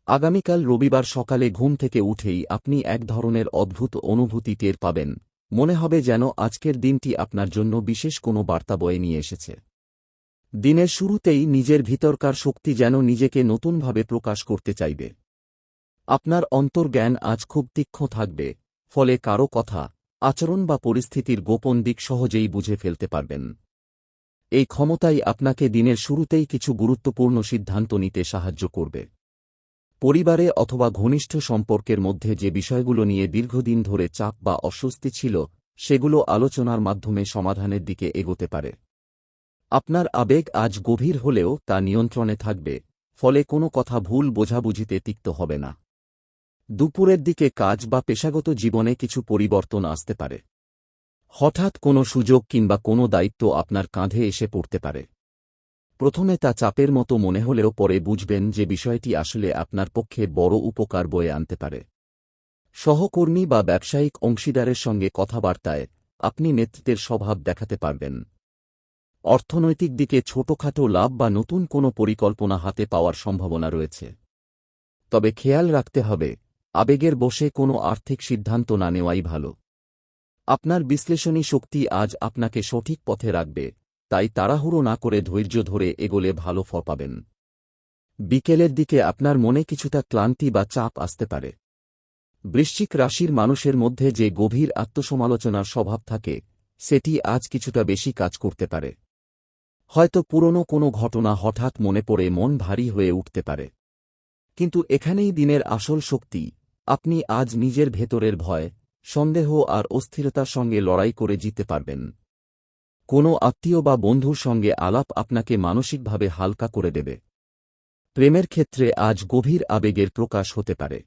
আগামীকাল রবিবার সকালে ঘুম থেকে উঠেই আপনি এক ধরনের অদ্ভুত অনুভূতি টের পাবেন, মনে হবে যেন আজকের দিনটি আপনার জন্য বিশেষ কোনো বার্তা বয়ে নিয়ে এসেছে। দিনের শুরুতেই নিজের ভিতরকার শক্তি যেন নিজেকে নতুনভাবে প্রকাশ করতে চাইবে। আপনার অন্তর্জ্ঞান আজ খুব তীক্ষ্ণ থাকবে, ফলে কারো কথা, আচরণ বা পরিস্থিতির গোপন দিক সহজেই বুঝে ফেলতে পারবেন। এই ক্ষমতাই আপনাকে দিনের শুরুতেই কিছু গুরুত্বপূর্ণ সিদ্ধান্ত নিতে সাহায্য করবে। পরিবারে অথবা ঘনিষ্ঠ সম্পর্কের মধ্যে যে বিষয়গুলো নিয়ে দীর্ঘদিন ধরে চাপ বা অস্বস্তি ছিল, সেগুলো আলোচনার মাধ্যমে সমাধানের দিকে এগোতে পারে। আপনার আবেগ আজ গভীর হলেও তা নিয়ন্ত্রণে থাকবে, ফলে কোনো কথা ভুল বোঝাবুঝিতে তিক্ত হবে না। দুপুরের দিকে কাজ বা পেশাগত জীবনে কিছু পরিবর্তন আসতে পারে। হঠাৎ কোনো সুযোগ কিংবা কোনো দায়িত্ব আপনার কাঁধে এসে পড়তে পারে। প্রথমে তা চাপের মতো মনে হলেও পরে বুঝবেন যে বিষয়টি আসলে আপনার পক্ষে বড় উপকার বয়ে আনতে পারে। সহকর্মী বা ব্যবসায়িক অংশীদারের সঙ্গে কথাবার্তায় আপনি নেতৃত্বের স্বভাব দেখাতে পারবেন। অর্থনৈতিক দিকে ছোটখাটো লাভ বা নতুন কোনো পরিকল্পনা হাতে পাওয়ার সম্ভাবনা রয়েছে। তবে খেয়াল রাখতে হবে, আবেগের বশে কোনো আর্থিক সিদ্ধান্ত না নেওয়াই ভালো। আপনার বিশ্লেষণী শক্তি আজ আপনাকে সঠিক পথে রাখবে, তাই তাড়াহুড়ো না করে ধৈর্য ধরে এগোলে ভালো ফল পাবেন। বিকেলের দিকে আপনার মনে কিছুটা ক্লান্তি বা চাপ আসতে পারে। বৃশ্চিক রাশির মানুষের মধ্যে যে গভীর আত্মসমালোচনার স্বভাব থাকে, সেটি আজ কিছুটা বেশি কাজ করতে পারে। হয়তো পুরনো কোনো ঘটনা হঠাৎ মনে পড়ে মন ভারী হয়ে উঠতে পারে। কিন্তু এখানেই দিনের আসল শক্তি, আপনি আজ নিজের ভেতরের ভয়, সন্দেহ আর অস্থিরতার সঙ্গে লড়াই করে জিততে পারবেন। কোনো আত্মীয় বা বন্ধুর সঙ্গে আলাপ আপনাকে মানসিকভাবে হালকা করে দেবে। প্রেমের ক্ষেত্রে আজ গভীর আবেগের প্রকাশ হতে পারে।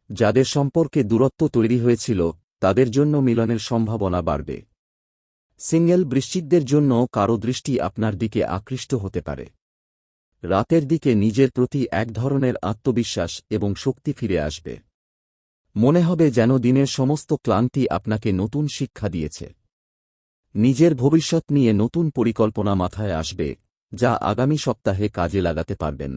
যাদের সম্পর্কে দূরত্ব তৈরি হয়েছিল, তাদের জন্য মিলনের সম্ভাবনা বাড়বে। সিঙ্গেল বৃশ্চিকদের জন্য কারো দৃষ্টি আপনার দিকে আকৃষ্ট হতে পারে। রাতের দিকে নিজের প্রতি এক ধরনের আত্মবিশ্বাস এবং শক্তি ফিরে আসবে। মনে হবে যেন দিনের সমস্ত ক্লান্তি আপনাকে নতুন শিক্ষা দিয়েছে। নিজের ভবিষ্যৎ নিয়ে নতুন পরিকল্পনা মাথায় আসবে, যা আগামী সপ্তাহে কাজে লাগাতে পারবেন।